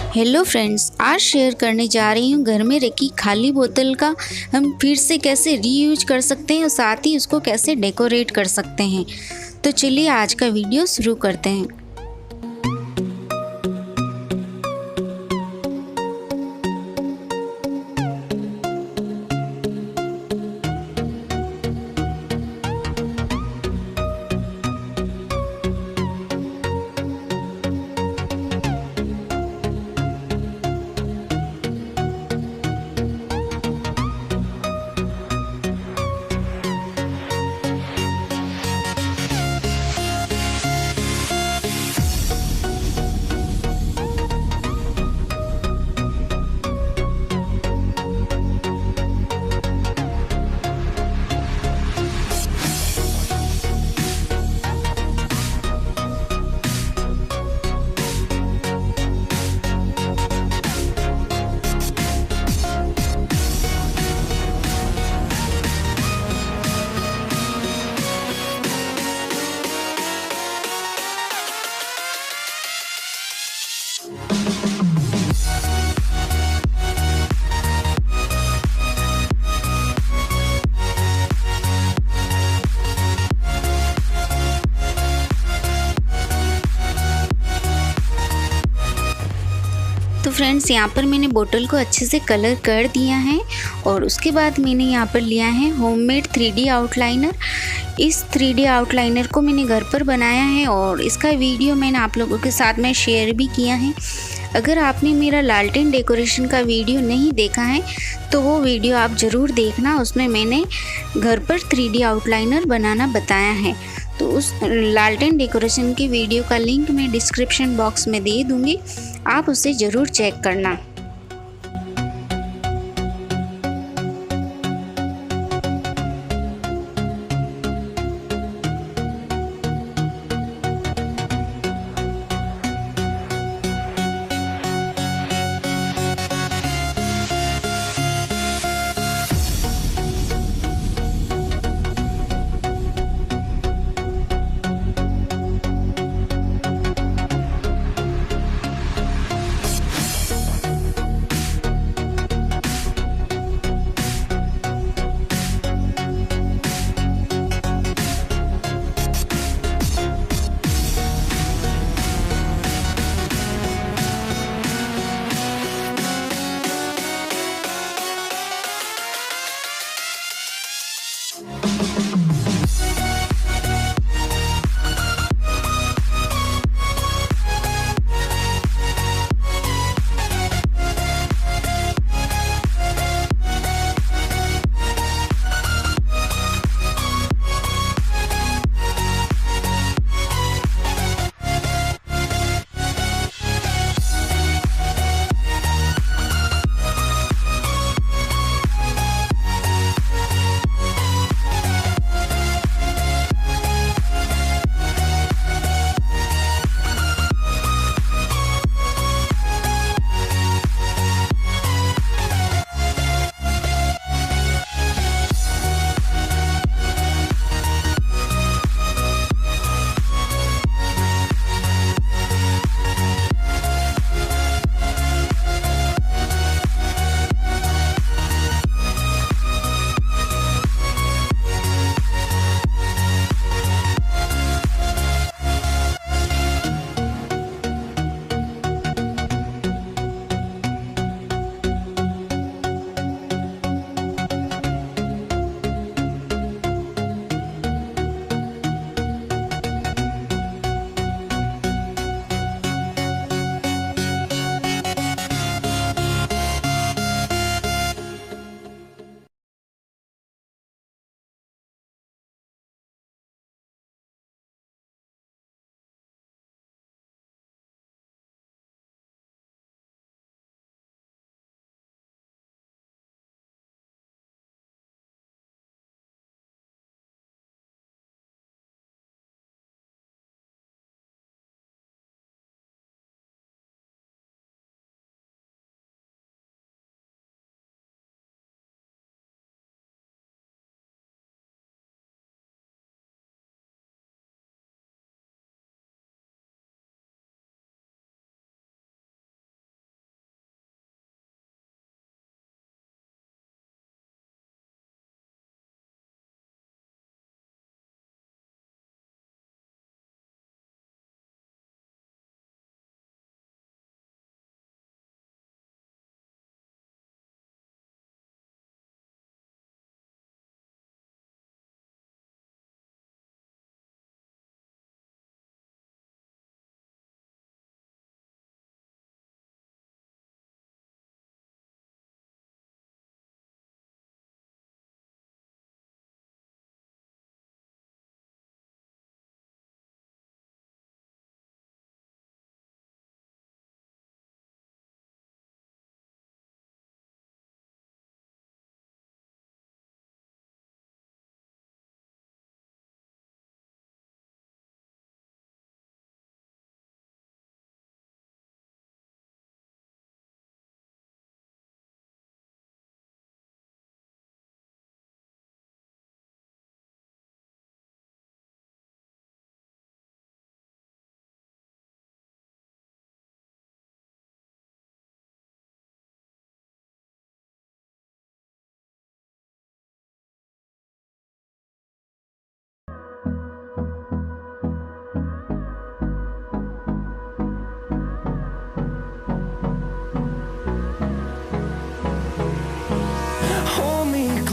Hello friends, आज share करने जा रही हूँ घर में रखी खाली बोतल का हम फिर से कैसे रीयूज कर सकते हैं और साथ ही उसको कैसे डेकोरेट कर सकते हैं। तो चलिए आज का वीडियो शुरू करते हैं। तो फ्रेंड्स, यहाँ पर मैंने बोतल को अच्छे से कलर कर दिया है और उसके बाद मैंने यहाँ पर लिया है होममेड 3D आउटलाइनर। इस 3D आउटलाइनर को मैंने घर पर बनाया है और इसका वीडियो मैंने आप लोगों के साथ में शेयर भी किया है। अगर आपने मेरा लालटेन डेकोरेशन का वीडियो नहीं देखा है तो वो वीडियो आप ज़रूर देखना, उसमें मैंने घर पर 3D आउटलाइनर बनाना बताया है। तो उस लालटेन डेकोरेशन की वीडियो का लिंक मैं डिस्क्रिप्शन बॉक्स में दे दूँगी, आप उसे ज़रूर चेक करना।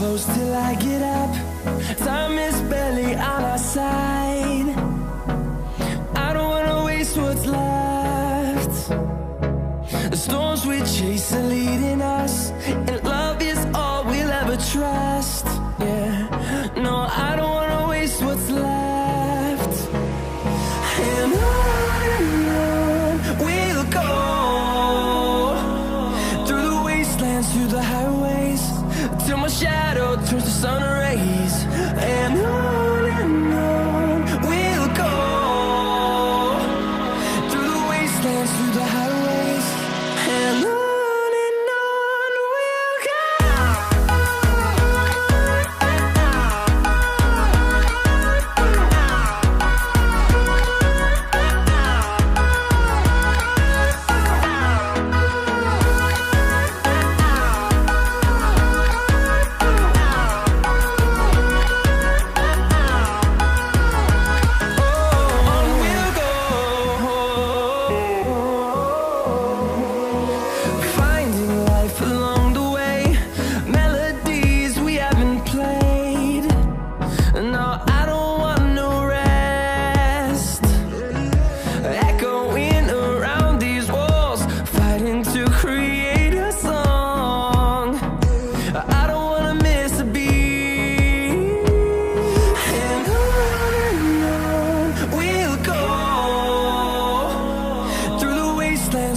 close till I get up. Time is barely on our side. I don't wanna waste what's left. The storms we chase are leading us, and love is all we'll ever trust. Yeah, no, I don't wanna waste what's left. And on we'll go, through the wastelands, through the highways, till my shadow turns to sun rays. And on we'll go, through the wastelands, through the highways, and on we'll go.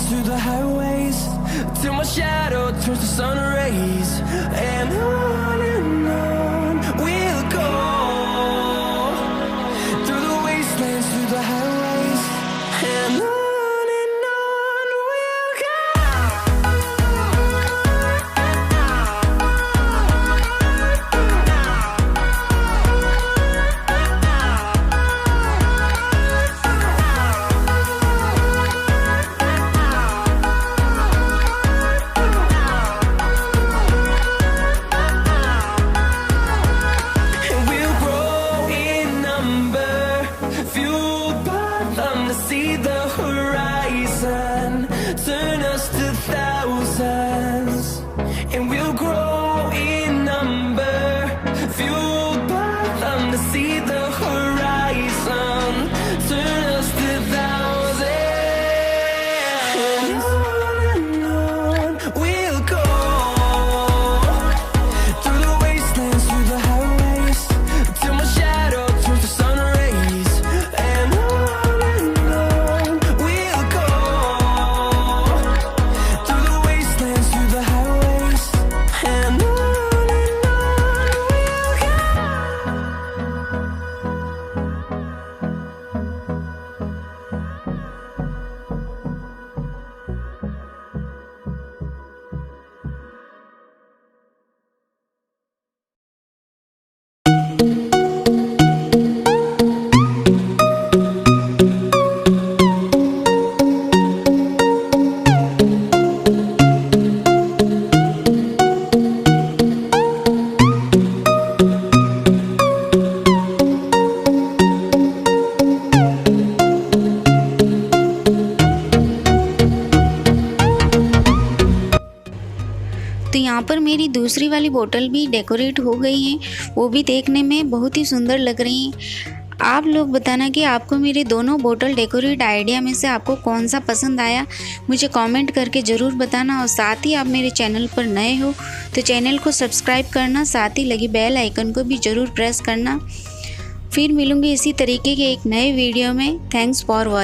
Through the highways, till my shadow turns to sun rays. And on we'll go, through the wastelands, through the highways, and on we'll go. See the horizon turn us to thousands, and we'll grow in number, fueled by them. To see the horizon turn us to thousands, and on we'll go, through the wastelands, through the highways, till my shadow turns to sun rays. And तो यहाँ पर मेरी दूसरी वाली बोतल भी decorate हो गई हैं, वो भी देखने में बहुत ही सुंदर लग रही हैं। आप लोग बताना कि आपको मेरे दोनों बोतल डेकोरेट आइडिया में से आपको कौन सा पसंद आया, मुझे कमेंट करके ज़रूर बताना। और साथ ही आप मेरे चैनल पर नए हो तो चैनल को सब्सक्राइब करना, साथ ही लगी बेल आइकन को भी ज़रूर प्रेस करना। फिर मिलूँगी इसी तरीके के एक नए वीडियो में। Thanks for watching.